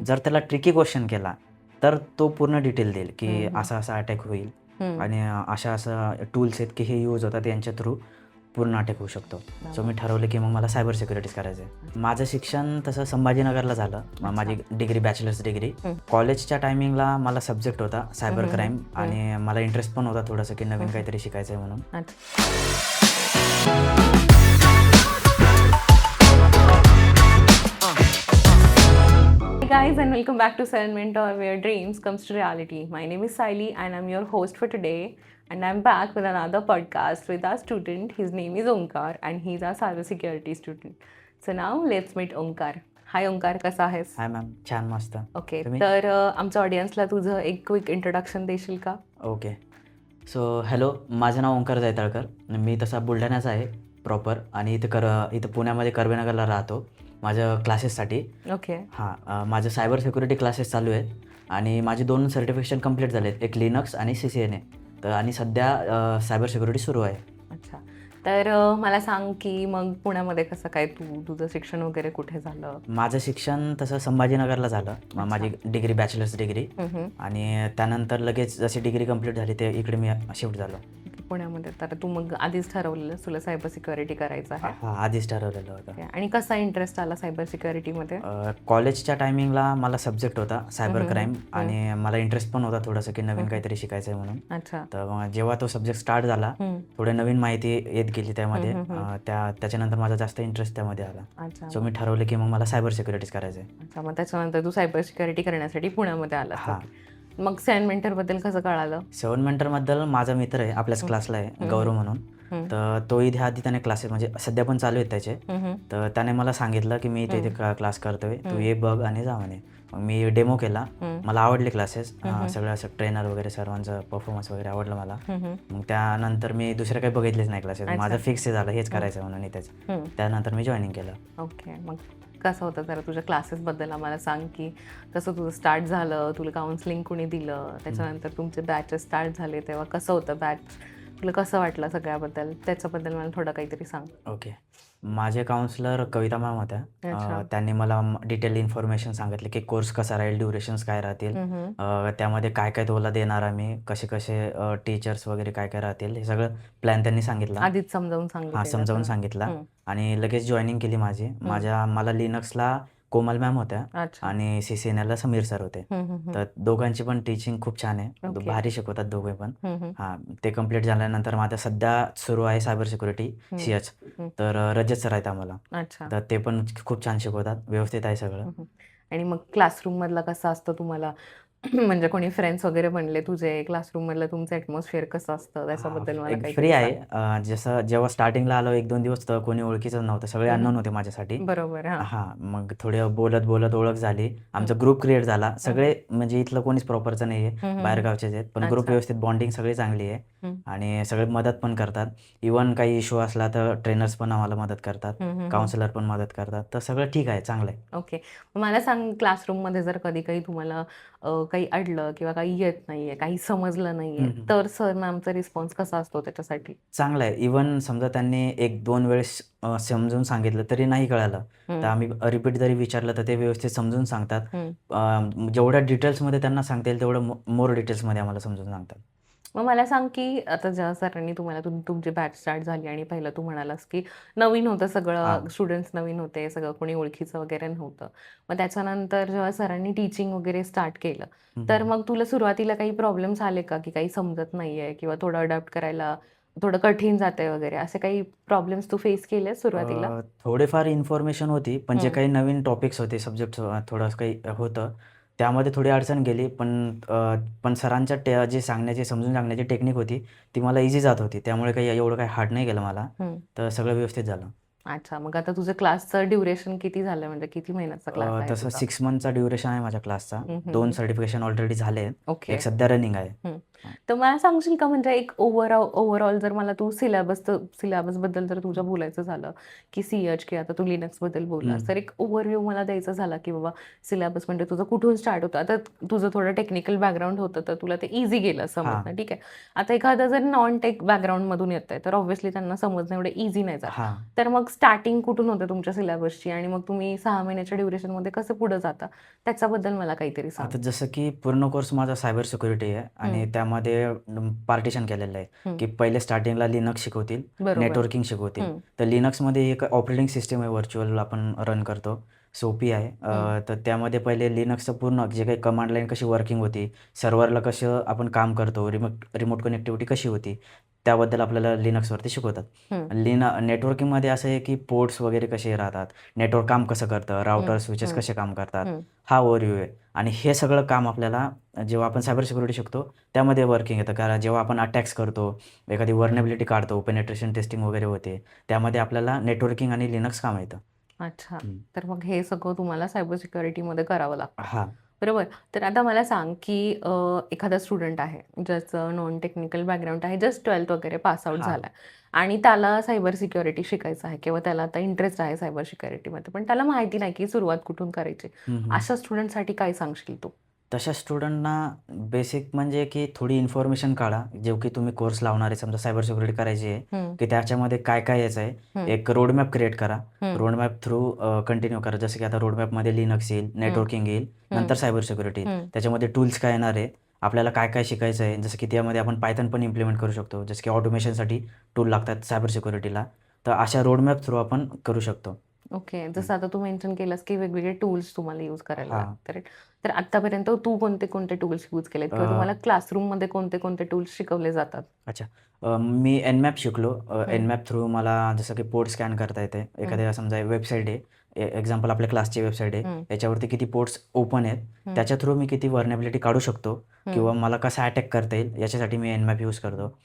जर त्याला tricky question केला तर तो पूर्ण डिटेल देईल की हम्म. असा असा अटॅक होईल हम्म. आणि अशा असा टूल्स आहेत की हे यूज होतात यांच्या थ्रू पूर्ण अटॅक होऊ शकतो. सो मी ठरवलं की मग मला सायबर सिक्युरिटीज करायचं आहे. माझं शिक्षण तसं संभाजीनगरला झालं. माझी डिग्री बॅचलर्स डिग्री. कॉलेजच्या टायमिंगला मला सब्जेक्ट होता सायबर क्राईम आणि मला इंटरेस्ट पण होता थोडंसं की नवीन काहीतरी शिकायचं आहे म्हणून. Hey guys, and welcome back to Silent Mentor, where dreams comes to reality. My name is Saili and I'm your host for today, and I'm back with another podcast with our student. His name is Onkar and he's our cybersecurity student. So now let's meet Onkar. Hi Onkar, कसा आहेस? हाय ma'am, छान मस्त. Okay, तुम्ही? तर आमच्या ऑडियन्सला तुझं एक quick introduction देशील का? ओके. सो हॅलो, माझं नाव ओंकार जैताळकर. मी तसा बुलढाण्याचा आहे प्रॉपर आणि इथं पुण्यामध्ये कर्वेनगरला राहतो माझ्या क्लासेससाठी. ओके. हां, माझं सायबर सिक्युरिटी क्लासेस चालू आहेत आणि माझे 2 सर्टिफिकेशन कंप्लीट झाले आहेत, एक लिनक्स आणि CCNA. तर आणि सध्या सायबर सिक्युरिटी सुरू आहे. अच्छा, तर मला सांग की मग पुण्यामध्ये कसं काय तुझं शिक्षण वगैरे कुठे झालं? माझं शिक्षण तसं संभाजीनगरला झालं. माझी डिग्री बॅचलर्स डिग्री आणि त्यानंतर लगेच जशी डिग्री कंप्लीट झाली ते इकडे मी शिफ्ट झालो पुण्यामध्ये. तर तू मग आधीच ठरवलेलं तुला सायबर सिक्युरिटी करायचं आहे? हां, आधीच ठरवलेलं होतं. Okay. आणि कसा इंटरेस्ट आला सायबर सिक्युरिटीमध्ये? कॉलेजच्या टायमिंगला मला सब्जेक्ट होता सायबर क्राईम आणि मला इंटरेस्ट पण होता थोडंसं की नवीन काहीतरी शिकायचं आहे म्हणून. अच्छा. तर मग जेव्हा तो सब्जेक्ट स्टार्ट झाला थोडी नवीन माहिती येत गेली त्यामध्ये. त्याच्यानंतर माझा जास्त इंटरेस्ट त्यामध्ये आला. अच्छा. सो मी ठरवलं की मग मला सायबर सिक्युरिटीज करायचं आहे. अच्छा, मग त्याच्यानंतर तू सायबर सिक्युरिटी करण्यासाठी पुण्यामध्ये आला. हां. मग सेवन मेंटरबद्दल कसं कळालं? 7 मेंटरबद्दल माझा मित्र आहे, आपल्याच क्लासला आहे, गौरव म्हणून. तर तो इथे आधी त्याने क्लासेस म्हणजे सध्या पण चालू आहेत त्याचे. तर त्याने मला सांगितलं की मी इथे क्लास करतोय, तू ये बघ आणि जा म्हणे. मग मी डेमो केला, मला आवडले क्लासेस. सगळं असं ट्रेनर वगैरे सर्वांचं परफॉर्मन्स वगैरे आवडलं मला. मग त्यानंतर मी दुसरे काही बघितलेच नाही क्लासेस. माझं फिक्स झालं हेच करायचं म्हणून इथेच. त्यानंतर मी जॉईनिंग केलं. ओके, मग कसं होतं जरा तुझ्या क्लासेसबद्दल आम्हाला सांग की कसं तुझं स्टार्ट झालं, तुला काउन्सिलिंग कोणी दिलं, त्याच्यानंतर तुमचे बॅचेस स्टार्ट झाले तेव्हा कसं होतं बॅच, तुला कसं वाटलं सगळ्याबद्दल, त्याच्याबद्दल मला थोडं काहीतरी सांग. ओके. माझे काउन्सिलर कविता मॅम होत्या. त्यांनी मला डिटेल इन्फॉर्मेशन सांगितले की कोर्स कसा राहील, ड्युरेशन्स काय राहतील, त्यामध्ये काय काय तुला देणार आम्ही, कसे कसे टीचर्स वगैरे काय काय राहतील, हे सगळं प्लॅन त्यांनी सांगितलं. आधीच समजावून सांगितलं? हां, समजावून सांगितलं आणि लगेच जॉईनिंग केली माझी. मला लिनक्सला कोमल मॅम होत्या आणि CCNAला समीर सर होते. तर दोघांची पण टीचिंग खूप छान आहे, भारी शिकवतात दोघे पण. हां, ते कम्प्लीट झाल्यानंतर माझा सध्या सुरू आहे सायबर सिक्युरिटी CH. तर रजत सर आहेत आम्हाला. अच्छा. तर ते पण खूप छान शिकवतात, व्यवस्थित आहे सगळं. आणि मग क्लासरूम मधला कसा असतं तुम्हाला? म्हणजे कोणी फ्रेंड्स वगैरे बनले तुझे? क्लासरूम मधलं तुमचं ॲटमॉस्फिअर कसं असतं त्याच्याबद्दल मला काही फ्री आहे. जसं जेव्हा स्टार्टिंगला आलो 1-2 दिवस तर कोणी ओळखीचं नव्हतं, सगळे अननोन होते माझ्यासाठी. बरोबर. हां, मग थोडे बोलत बोलत ओळख झाली, आमचा ग्रुप क्रिएट झाला. सगळे म्हणजे इथलं कोणीच प्रॉपरचं नाही आहे, बाहेरगावचेच आहेत, पण ग्रुप व्यवस्थित, बॉन्डिंग सगळी चांगली आहे आणि सगळे मदत पण करतात. इव्हन काही इश्यू असला तर ट्रेनर्स पण आम्हाला मदत करतात, काउन्सिलर पण मदत करतात. तर सगळं ठीक आहे, चांगलं आहे. ओके, मला सांग क्लासरूममध्ये जर कधी काही तुम्हाला काही अडलं किंवा काही येत नाहीये, काही समजलं नाहीये, तर सर मॅमचा रिस्पॉन्स कसा असतो त्याच्यासाठी? चांगला आहे. इव्हन समजा त्यांनी 1-2 वेळेस समजून सांगितलं तरी नाही कळालं तर आम्ही रिपीट जरी विचारलं तर ते व्यवस्थित समजून सांगतात. जेवढ्या डिटेल्समध्ये त्यांना सांगता येईल तेवढं मोर डिटेल्समध्ये आम्हाला समजून सांगतात. मग मला सांग की आता ज्या सरांनी तुम्हाला तुमची बॅच स्टार्ट झाली आणि पहिलं तू म्हणालास की नवीन होतं सगळं, स्टुडंट्स नवीन होते, सगळं कोणी ओळखीचं वगैरे नव्हतं. मग त्याच्यानंतर जेव्हा सरांनी टीचिंग वगैरे स्टार्ट केलं तर मग तुला सुरुवातीला काही प्रॉब्लेम्स आले का की काही समजत नाहीये किंवा थोडं अडॅप्ट करायला थोडं कठीण जातंय वगैरे, असे काही प्रॉब्लेम्स तू फेस केले सुरुवातीला? थोडेफार इन्फॉर्मेशन होती, पण जे काही नवीन टॉपिक्स होते, सब्जेक्ट थोडं काही होतं त्यामध्ये थोडी अडचण गेली. पण सरांच्या जे समजून सांगण्याची टेक्निक होती ती मला इझी जात होती, त्यामुळे एवढं काही हार्ड नाही गेलं मला. तर सगळं व्यवस्थित झालं. अच्छा, मग आता तुझं क्लासचं ड्युरेशन किती झालं, म्हणजे किती महिन्याचा क्लास आहे तसं तुझा? 6 मंथचा ड्युरेशन आहे माझ्या क्लासचा. 2 सर्टिफिकेशन ऑलरेडी झाले आहेत, ओके. एक सध्या रनिंग आहे. तर मला सांगशील का, म्हणजे एक ओव्हरऑल जर मला तू सिलेबसबद्दल जर तुझ्या बोलायचं झालं की CH की आता तू लिनक्सबद्दल बोललास, तर एक ओव्हरव्ह्यू मला द्यायचा झाला की बाबा सिलेबस म्हणजे तुझं कुठून स्टार्ट होतं? आता तुझं थोडं टेक्निकल बॅकग्राऊंड होतं तर तुला ते इझी गेलं समजणं, ठीक आहे. आता एखादा जर नॉन टेक बॅकग्राऊंडमधून येत आहे तर ऑब्व्हियसली त्यांना समजणं एवढं इझी नाही जात. तर मग स्टार्टिंग कुठून होते तुमच्या सिलेबसची आणि मग तुम्ही 6 महिन्याच्या ड्युरेशनमध्ये कसं पुढे जाता? त्याच्याबद्दल मला काहीतरी सांग. आता जसं की पूर्ण कोर्स माझा सायबर सिक्युरिटी आहे आणि त्यामध्ये पार्टिशन केलेलं आहे, हं. की पहिले स्टार्टिंगला लिनक्स शिकवतील, बरोबर. नेटवर्किंग शिकवतील. हं. तर लिनक्समध्ये एक ऑपरेटिंग सिस्टम आहे व्हर्च्युअल आपण रन करतो, सोपी आहे. तर त्यामध्ये पहिले लिनक्सचं पूर्ण जे काही कमांड लाईन कशी वर्किंग होती, सर्व्हरला कसं आपण काम करतो, रिमोट कनेक्टिव्हिटी कशी होती, त्याबद्दल आपल्याला लिनक्सवरती शिकवतात. हं. नेटवर्किंगमध्ये असं आहे की पोर्ट्स वगैरे कसे राहतात, नेटवर्क काम कसं करतं, राउटर स्विचेस हं. कसे काम करतात, हं. हा ओव्हरव्ह्यू आहे. आणि हे सगळं काम आपल्याला जेव्हा आपण सायबर सिक्युरिटी शिकतो त्यामध्ये वर्किंग येतं. कारण जेव्हा आपण अटॅक्स करतो, एखादी व्हर्नॅबिलिटी काढतो, पेनिट्रेशन टेस्टिंग वगैरे होते, त्यामध्ये आपल्याला नेटवर्किंग आणि लिनक्स कामं येतं. अच्छा. हं. तर मग हे सगळं तुम्हाला सायबर सिक्युरिटीमध्ये करावं लागतं. हां. बरोबर. तर आता मला सांग, की एखादा स्टुडंट आहे, ज्याचं नॉन टेक्निकल बॅकग्राऊंड आहे, जस्ट 12th वगैरे पास आउट हां. झालाय आणि त्याला सायबर सिक्युरिटी शिकायचं आहे किंवा त्याला आता इंटरेस्ट आहे सायबर सिक्युरिटीमध्ये, पण त्याला माहिती नाही, की सुरुवात कुठून करायची. हं, हं. अशा स्टुडंटसाठी काय सांगशील तू? तशा स्टुडंटना बेसिक म्हणजे की थोडी इन्फॉर्मेशन काढा, जो की तुम्ही कोर्स लावणार आहे. समजा सायबर सिक्युरिटी करायची आहे, हं. की त्याच्यामध्ये काय-काय यायचं आहे. हं. एक रोडमॅप क्रिएट करा. हं. रोडमॅप थ्रू कंटिन्यू करा. जसं की आता रोडमॅपमध्ये लिनक्स येईल, नेटवर्किंग येईल, नंतर सायबर सिक्युरिटी येईल. हं. त्याच्यामध्ये टूल्स काय येणार आहेत, आपल्याला काय-काय शिकायचं आहे. जसं की त्यामध्ये आपण पायथन पण इम्प्लिमेंट करू शकतो. जसं की ऑटोमेशनसाठी टूल लागतात सायबर सिक्युरिटीला. तर अशा रोडमॅप थ्रू आपण करू शकतो. ओके. जसं आता तू मेन्शन केलंस, की वेगवेगळे टूल्स तुम्हाला यूज करायला हां. लागतात. राइट? तर आत्तापर्यंत तू कोणते-कोणते टूल्स यूज केलेत किंवा तुम्हाला क्लासरूममध्ये कोणते-कोणते टूल्स शिकवले जातात? अच्छा. मी एनमॅप शिकलो. हं. एनमॅप थ्रू मला जसं की पोर्ट स्कॅन करता येते. एखाद्या समजा वेबसाईट आहे. एक्झाम्पल आपल्या क्लासची वेबसाईट आहे. हं. याच्यावरती किती पोर्ट्स ओपन आहेत. हं. त्याच्या थ्रू मी किती व्हर्नॅबिलिटी काढू शकतो हं. किंवा मला कसा अटॅक करता येईल याच्यासाठी मी एनमॅप यूज करतो.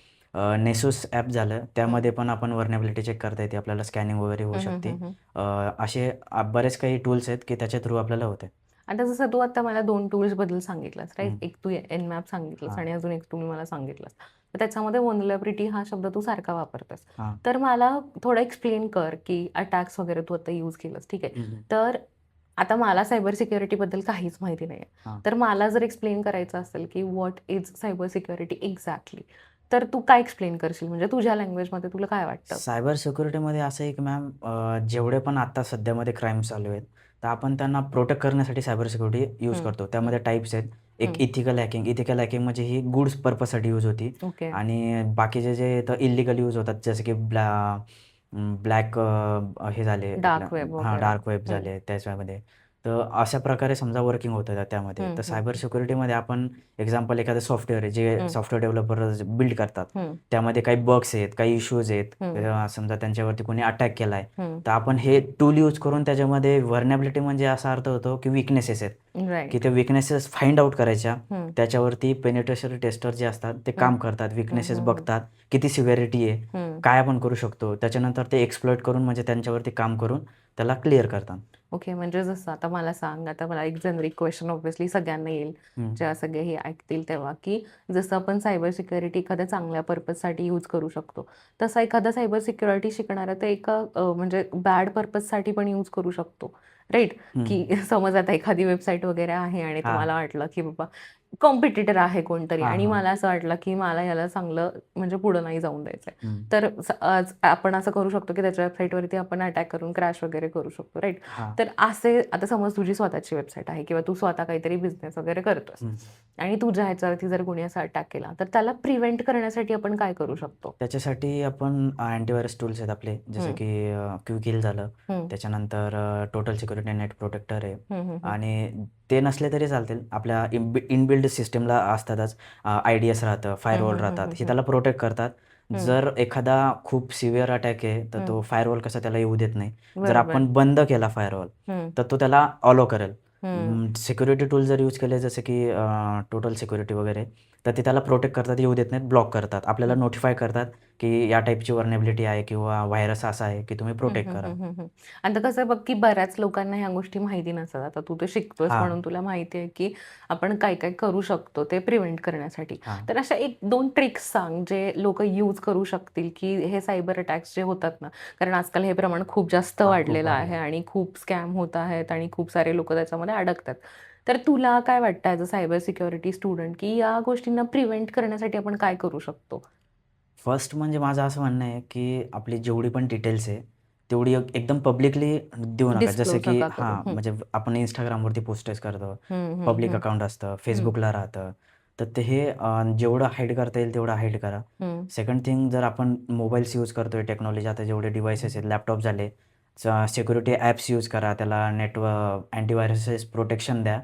नेसुस ॲप झालं. त्यामध्ये पण आपण व्हर्नॅबिलिटी चेक करता येते. आपल्याला स्कॅनिंग वगैरे होऊ हं, हं, शकते. हं, हं. असे बरेच काही टूल्स आहेत की त्याच्या थ्रू आपल्याला होते. आता जसं तू आता मला 2 टूल्सबद्दल सांगितलंस, राइट? हं. एक तू एनमॅप सांगितलंस हां. आणि अजून एक तुम्ही मला सांगितलंस. तर त्याच्यामध्ये व्हलनरॅबिलिटी हा शब्द तू सारखा वापरतोस. हां. तर मला थोडं एक्सप्लेन कर, की अटॅक्स वगैरे तू आता यूज केलंस, ठीक आहे. हं, हं. तर आता मला सायबर सिक्युरिटीबद्दल काहीच माहिती नाहीये. हां. तर मला जर एक्सप्लेन करायचं असेल, की what is cyber security exactly, तर तू काय एक्सप्लेन करशील? म्हणजे तुझ्या लँग्वेजमध्ये तुला काय वाटतं? सायबर सिक्युरिटीमध्ये असं आहे की मॅम जेवढे पण आत्ता सध्यामध्ये क्राईम चालू आहेत, तर आपण त्यांना प्रोटेक्ट करण्यासाठी सायबर सिक्युरिटी यूज हं. करतो. त्यामध्ये टाइप्स आहेत. हं. एक इथिकल हॅकिंग. इथिकल हॅकिंग म्हणजे ही गुड्स पर्पजसाठी यूज होती ओके. आणि बाकीचे जे तर इल्लीगल यूज होतात जसे की ब्लॅक हे झाले आपल्या डार्क वेब हां, वगैरे. डार्क वेब हं. झाले त्याच्यामध्ये. तर अशा प्रकारे समजा वर्किंग होतं त्यामध्ये. हं, तर हं. सायबर सिक्युरिटीमध्ये आपण एक्झाम्पल एखादं सॉफ्टवेअर आहे जे हं. सॉफ्टवेअर डेव्हलपर बिल्ड करतात. हं. त्यामध्ये काही बग्स आहेत, काही इश्यूज आहेत. हं. समजा त्यांच्यावरती कोणी अटॅक केलाय, हं. तर आपण हे टूल यूज करून त्याच्यामध्ये व्हर्नॅबिलिटी म्हणजे असा अर्थ होतो, की वीकनेसेस आहेत, की राइट. ते वीकनेसेस फाइंड आउट करायच्या. हं. त्याच्यावरती पेनिट्रेशन टेस्टर जे असतात ते हं. काम करतात. हं, वीकनेसेस हं, हं. बघतात, किती सिव्हिरिटी आहे, हं. काय आपण करू शकतो. त्याच्यानंतर ते एक्सप्लॉइट करून म्हणजे त्यांच्यावरती काम करून त्याला क्लिअर करतात. ओके. म्हणजे जसं आता मला सांग, आता मला एक जेनेरिक क्वेश्चन ऑब्व्हियसली सगळ्यांना येईल, हं. जेव्हा सगळे हे ऐकतील तेव्हा, की जसं आपण सायबर सिक्युरिटी एखाद्या चांगल्या पर्पजसाठी यूज करू शकतो, तसा एखादा सायबर सिक्युरिटी शिकणारा तर एका म्हणजे बॅड पर्पजसाठी पण यूज करू शकतो, राइट? हं. की समज आता एखादी वेबसाईट वगैरे आहे आणि हां. तुम्हाला वाटलं, की बाबा कॉम्पिटिटर आहे कोणतरी हां, आणि हां. मला असं वाटलं, की मला याला चांगलं म्हणजे पुढं नाही जाऊन द्यायचंय. हं. तर आज आपण असं करू शकतो, की त्याच्या वेबसाईटवरती आपण अटॅक करून क्रॅश वगैरे करू शकतो, राइट? हां. तर असे आता समज तुझी स्वतःची वेबसाईट आहे किंवा तू स्वतः काहीतरी बिझनेस वगैरे करतोस हं. आणि तुझ्या ह्याच्यावरती जर कोणी असा अटॅक केला, तर त्याला प्रिव्हेंट करण्यासाठी आपण काय करू शकतो? त्याच्यासाठी आपण अँटीव्हायरस टूल्स आहेत आपले, जसे हं. की क्विक झालं. हं. त्याच्यानंतर टोटल सिक्युरिटी नेट प्रोटेक्टर आहे हं, हं, हं. आणि ते नसले तरी चालतील. आपल्या इनबिल्ड सिस्टमला असतातच. IDS राहतं, हं, फायरवॉल हं, हं, राहतात. हं, हे हं. त्याला प्रोटेक्ट करतात. हं. जर एखादा खूप सिव्हिअर अटॅक आहे, तर हं. तो फायरवॉल कसा त्याला येऊ देत नाही. जर बरोबर. आपण बंद केला फायरवॉल, हं. तर तो त्याला अलाऊ करेल. हं. सिक्युरिटी टूल जर यूज केले जसे की टोटल सिक्युरिटी वगैरे, तर ते त्याला प्रोटेक्ट करतात, येऊ देत नाहीत, ब्लॉक करतात. आपल्याला हं. नोटिफाय करतात, की या टाईपची व्हर्नॅबिलिटी आहे किंवा व्हायरस असा आहे, की तुम्ही हं, प्रोटेक्ट हं, करा. हं, हं, हं. आता कसं बघ, की बऱ्याच लोकांना ह्या गोष्टी माहिती नसतात. आता तू ते शिकतोयस हां, म्हणून तुला माहिती आहे, की आपण काय-काय करू शकतो ते प्रिव्हेंट करण्यासाठी. हां. तर अशा 1-2 ट्रिक्स सांग, जे लोकं यूज करू शकतील, की हे सायबर अटॅक्स जे होतात ना, कारण आजकाल हे प्रमाण खूप जास्त हां, खूप वाढलेलं आहे वाढलंय. आणि खूप स्कॅम होत आहेत आणि खूप सारे लोकं त्याच्यामध्ये अडकतात. तर तुला काय वाटतं as a cyber security student, की या गोष्टींना प्रिव्हेंट करण्यासाठी आपण काय करू शकतो? फर्स्ट म्हणजे माझं असं म्हणणं आहे, की आपली जेवढी पण डिटेल्स आहे, तेवढी एकदम पब्लिकली देऊ नका. जसं डिस्क्लोज की नका करू. हां, म्हणजे आपण Instagramवरती पोस्टच करतो. पब्लिक अकाउंट असतं, Facebookला राहतं. तर ते हे जेवढं हाईड करता येईल तेवढं हाईड करा. सेकंड थिंग, जर आपण मोबाईल्स यूज करतोय, टेक्नॉलॉजी आता जेवढे डिव्हाइसेस आहेत, लॅपटॉप झाले, सिक्युरिटी ॲप्स यूज करा, त्याला अँटीव्हायरसेस प्रोटेक्शन द्या.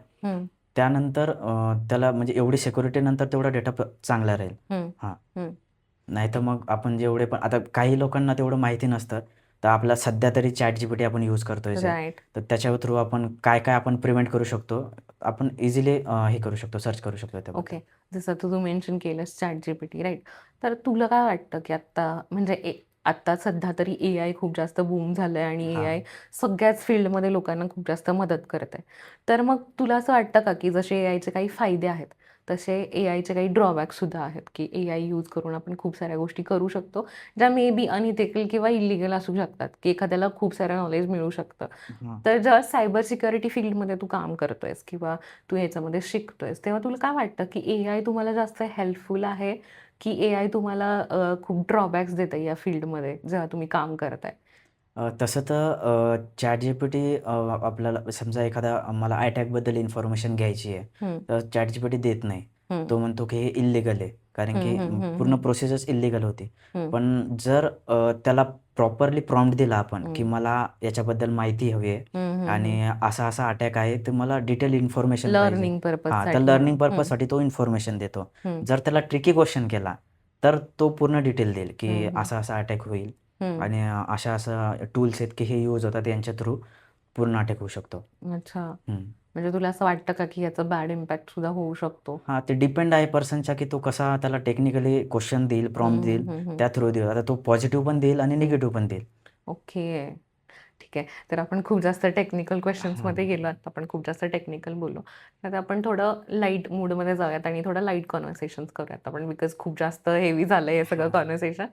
त्यानंतर त्याला म्हणजे एवढी सिक्युरिटी नंतर तेवढा डेटा चांगला राहील. हां. नाहीतर मग आपण जेवढे पण आता काही लोकांना तेवढं माहिती नसतं. तर आपला सध्या तरी ChatGPT आपण यूज करतोयच आहे. राईट. तर त्याच्या थ्रू आपण काय-काय आपण प्रिव्हेंट करू शकतो, आपण इझिली हे करू शकतो, सर्च करू शकतो त्याबद्दल. ओके. जसं तू मेन्शन केलंस ChatGPT राईट. तर तुला काय वाटतं, की आत्ता म्हणजे आत्ता सध्या तरी एआय खूप जास्त बूम झालंय आणि हां. एआय सगळ्याच फील्डमध्ये लोकांना खूप जास्त मदत करत आहे. तर मग तुला असं वाटतं का, की जसे एआयचे काही फायदे आहेत, तसे एआयचे काही ड्रॉबॅक्स सुद्धा आहेत, की एआय यूज करून आपण खूप साऱ्या गोष्टी करू शकतो, ज्या मे बी अनइथिकल किंवा इल्लीगल असू शकतात, की एखाद्याला खूप सारं नॉलेज मिळू शकतं. हां. तर जेव्हा सायबर सिक्युरिटी फील्डमध्ये तू काम करतोयस किंवा तू ह्याच्यामध्ये शिकतोयस, तेव्हा तुला काय वाटतं, की एआय तुम्हाला जास्त हेल्पफुल आहे, की एआय तुम्हाला खूप ड्रॉबॅक्स देतंय या फील्डमध्ये जेव्हा तुम्ही काम करताय? तसं तर ChatGPT आपल्याला समजा एखादा मला अटॅकबद्दल इन्फॉर्मेशन घ्यायची आहे, हं, तर ChatGPT देत नाही. हं, तो म्हणतो की हे इल्लीगल आहे. कारण हं, की हं, हं, पूर्ण हं, प्रोसेसच इल्लीगल होती. हं, पण जर त्याला प्रॉपरली प्रॉम्प्ट दिला आपण, की हं, मला याच्याबद्दल माहिती हवी आहे हं, हं, हं. आणि असा-असा अटॅक आहे, तर मला डिटेल इन्फॉर्मेशन पाहिजे. लर्निंग हां, तर पर्पजसाठी. हां. लर्निंग हं, पर्पजसाठी तो इन्फॉर्मेशन देतो. हं, जर त्याला ट्रिकी क्वेश्चन केला, तर तो पूर्ण डिटेल देईल, की हं, हं, असा-असा अटॅक होईल. हं. आणि अशा टूल्स आहेत की हे यूज होतात, यांच्या थ्रू पूर्ण अटॅक होऊ शकतो. अच्छा. हं. म्हणजे तुला असं वाटतं का, की याचा बॅड इम्पॅक्ट सुद्धा होऊ शकतो? हां, ते डिपेंड आहे पर्सनच्या की तो कसा त्याला टेक्निकली क्वेश्चन देईल, हं, प्रॉम्प्ट हं, देईल, हं, हं, त्या थ्रू देईल. आता तो पॉझिटिव्ह पण देईल आणि हं. निगेटिव्ह पण देईल. ओके. ठीक आहे. तर आपण खूप जास्त टेक्निकल हां. क्वेशन्समध्ये गेलो. आता आपण खूप जास्त टेक्निकल बोललो. तर आपण थोडं लाईट मूडमध्ये जाऊयात आणि थोडं लाईट कन्व्हर्सेशन्स करूयात आपण बिकॉज खूप जास्त हेवी झालंय हे सगळं हां. कन्व्हर्सेशन.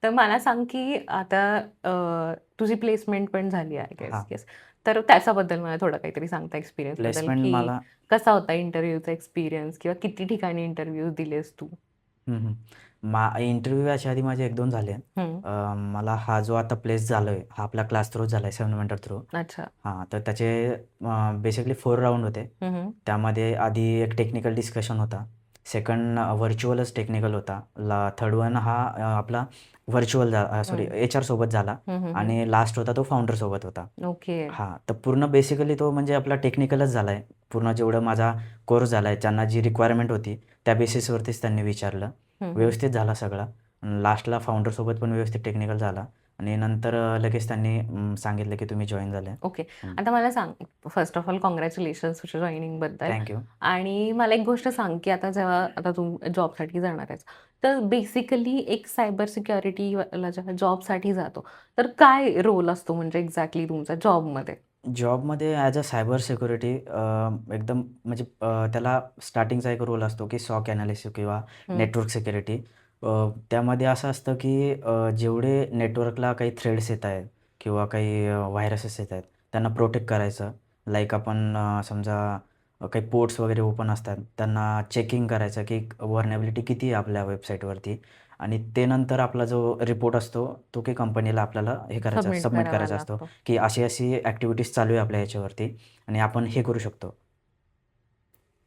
तर मला सांग, की आता तुझी प्लेसमेंट पण झाली आहे गेस हां. येस. तर त्याच्याबद्दल मला थोडं काहीतरी सांगता एक्सपिरियन्सबद्दल, प्लेसमेंट की मला कसा होता इंटरव्ह्यूचा एक्सपिरियन्स किंवा किती ठिकाणी इंटरव्ह्यूज दिलेस तू? हं, हं. इंटरव्ह्यू याच्या आधी माझे 1-2 झाले. हं. मला हा जो आता प्लेस झालोय, हा आपला क्लास थ्रू झालाय, 7 मेंटर थ्रू. अच्छा. हां, तर त्याचे बेसिकली 4 राउंड होते. हं, हं. त्यामध्ये आधी एक टेक्निकल डिस्कशन होता. सेकंड व्हर्चुअलच टेक्निकल होता. थर्ड वन हा आपला सॉरी हं. एचआरसोबत झाला हं, हं, हं. आणि लास्ट होता तो फाउंडरसोबत होता. ओके. हां, तर पूर्ण बेसिकली तो म्हणजे आपला टेक्निकलच झालाय. पूर्ण जेवढं माझा कोर्स झालाय, त्यांना जी रिक्वायरमेंट होती, त्या बेसिसवरतीच त्यांनी विचारलं. हं, हं. व्यवस्थित झाला सगळा. लास्टला फाउंडरसोबत पण व्यवस्थित टेक्निकल झाला आणि नंतर लगेच त्यांनी सांगितलं की तुम्ही जॉइन झाले. ओके. आता मला सांग, फर्स्ट ऑफ ऑल काँग्रॅच्युलेशन्स तुझ्या जॉइनिंगबद्दल. Thank you. आणि मला एक गोष्ट सांग, की आता जेव्हा आता तू जॉबसाठी जाणार आहेस, तर बेसिकली एक सायबर सिक्युरिटीवाला जेव्हा जॉबसाठी जातो, तर काय रोल असतो म्हणजे एक्झॅक्टली तुमचा जॉबमध्ये? जॉबमध्ये ॲज अ सायबर सिक्युरिटी एकदम म्हणजे त्याला स्टार्टिंगचा एक रोल असतो की सॉक ॲनालिसिस किंवा हं, नेटवर्क सिक्युरिटी. त्यामध्ये असं असतं की जेवढे नेटवर्कला काही थ्रेड्स येत आहेत किंवा काही व्हायरसेस येत आहेत, त्यांना प्रोटेक्ट करायचं. लाईक आपण समजा काही पोर्ट्स वगैरे ओपन असतात, त्यांना चेकिंग करायचं की व्हर्नॅबिलिटी किती आहे आपल्या वेबसाईटवरती आणि ते नंतर आपला जो रिपोर्ट असतो, तो की कंपनीला आपल्याला हे करायचा सबमिट सबमिट करावा करायचा असतो. लागतो. की अशी-अशी ॲक्टिव्हिटीज चालू आहे आपल्या ह्याच्यावरती आणि आपण हे करू शकतो.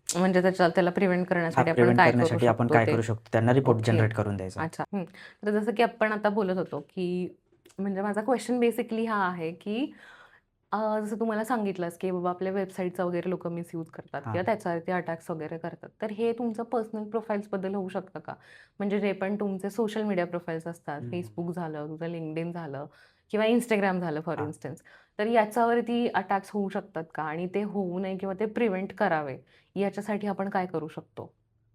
म्हणजे त्याला प्रिव्हेंट हा करण्यासाठी आपण प्रिव्हेंट काय करू करण्यासाठी आपण शकतो काय ते? करू शकतो, त्यांना रिपोर्ट ओके. जनरेट करून द्यायचा. अच्छा. हं. तर जसं की आपण आता बोलत होतो, की म्हणजे माझा क्वेशन बेसिकली हा आहे, की जसं तू मला सांगितलंस, की बाबा आपल्या वेबसाईटचा वगैरे लोकं मिसयूज करतात हां. किंवा त्याच्यावरती अटॅक्स वगैरे करतात. तर हे तुमचं पर्सनल प्रोफाईल्सबद्दल होऊ शकतं का? म्हणजे जे पण तुमचे सोशल मीडिया प्रोफाईल्स असतात, हं, हं. Facebook झालं, तुझं LinkedIn झालं किंवा Instagram झालं फॉर हां. इन्स्टन्स. तर याच्यावरती अटॅक्स होऊ शकतात का? आणि ते होऊ नये किंवा ते प्रिव्हेंट करावे, याच्यासाठी आपण काय करू शकतो?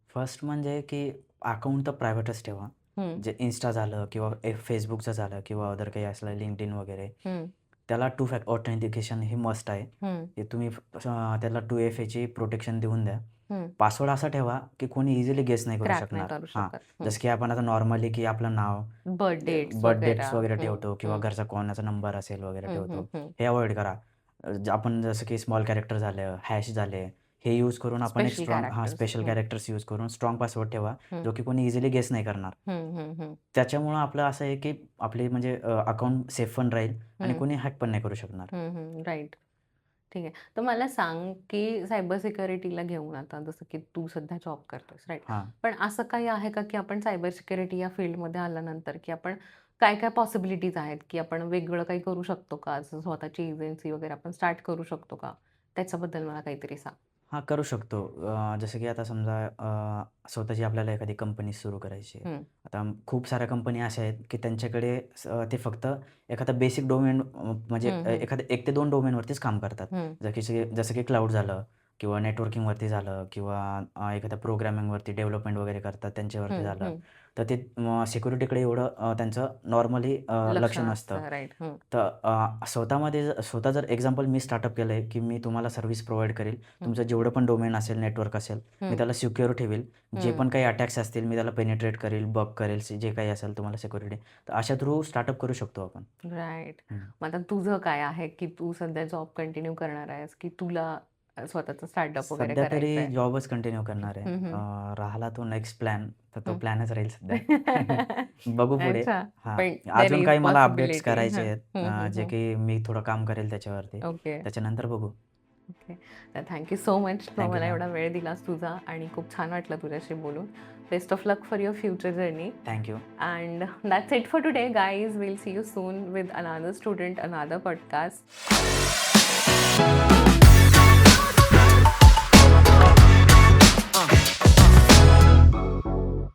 फर्स्ट म्हणजे की अकाउंट तर प्रायव्हेटच ठेवा. हं, जे Insta झालं किंवा Facebookचं झालं किंवा अदर काही असलं LinkedIn वगैरे. हं, त्याला टू फॅक्टर ऑथेंटिकेशन हे मस्ट आहे. हं, हे तुम्ही त्याला 2FAची प्रोटेक्शन देऊन द्या. हं. पासवर्ड असा ठेवा, की कोणी इझिली गेस नाही करू क्रॅक नाही शकणार. करू हां, शकत. हं. जसं की आपण आता नॉर्मली की आपलं नाव, बर्थ डेट्स बर्थ वगैरे. डेट्स वगैरे हं, ठेवतो किंवा हं, घरचा कोणाचा नंबर असेल वगैरे हं, हं, ठेवतो. हं, हे अव्हॉइड करा. आपण जसं की स्मॉल कॅरेक्टर झालं, हॅश झाले, हे यूज करून आपण एक special strong characters. Special characters use करून स्ट्रॉंग पासवर्ड ठेवा, जो की कोणी इझिली गेस नाही करणार. त्याच्यामुळं आपलं असं आहे की आपले म्हणजे अकाउंट सेफ पण राहील आणि कोणी हॅक पण नाही करू शकणार. राईट. ठीक आहे. तर मला सांग, की सायबर सिक्युरिटीला घेऊन आता जसं की तू सध्या जॉब करतोयस, राईट? हां. पण असं काही आहे का, की आपण सायबर सिक्युरिटी या फील्डमध्ये आल्यानंतर, की आपण काय-काय पॉसिबिलिटीज आहेत, की आपण वेगळं काही करू शकतो का? जसं स्वतःची एजन्सी वगैरे आपण स्टार्ट करू शकतो का? त्याच्याबद्दल मला काहीतरी सांग. हां, करू शकतो. जसं की आता समजा स्वतःची आपल्याला एखादी कंपनी सुरू करायची आहे. हं, आता खूप साऱ्या कंपनी अशा आहेत, की त्यांच्याकडे ते फक्त एखादा बेसिक डोमेन म्हणजे हं, हं, एखाद्या 1 ते 2 डोमेनवरतीच काम करतात. हं, जसं की क्लाउड झालं किंवा नेटवर्किंगवरती झालं किंवा एखाद्या प्रोग्रामिंगवरती डेव्हलपमेंट वगैरे करतात त्यांच्यावरती हं, झालं. हं. तर ते सिक्युरिटीकडे एवढं त्यांचं नॉर्मली लक्ष लक्ष नसतं. नसतं. राईट. हं, तर स्वतः जर एक्झाम्पल मी स्टार्टअप केलं आहे, की मी तुम्हाला सर्व्हिस प्रोव्हाईड करेल. हं, तुमचं जेवढं पण डोमेन असेल, नेटवर्क असेल, मी हं, त्याला सिक्युअर ठेवेल. जे हं. पण काही अटॅक्स असतील, मी त्याला पेनिट्रेट करेल, बग करेल, जे काही असेल तुम्हाला सिक्युरिटी. तर अशा थ्रू स्टार्टअप करू शकतो आपण. राईट. हं. मग आता तुझं काय आहे, की तू सध्या जॉब कंटिन्यू करणार आहेस, की तुला स्वतःचा स्टार्टअप वगैरे सध्या तरी करायचा आहे? जॉबच कंटिन्यू करणार आहे. हं, हं, राहिला तो नेक्स्ट प्लॅन, तर तो हं. प्लॅनच राहील सध्या. बघू पुढे. अच्छा. हां, पण देअर अजून इज काही मला अपडेट्स पॉसिबिलिटी. करायचे हां. आहेत, हं, हं, जे हं. की मी थोडं काम करेल त्याच्यावरती. ओके, त्याच्यानंतर बघू. ओके. तर थँक यू सो मच. तू थँक यू मला मॅम. एवढा वेळ दिलास तुझा आणि खूप छान वाटलं तुझ्याशी बोलून. Best of luck for your future journey. Thank you. And that's it for today, guys. We'll see you soon with another student, another podcast.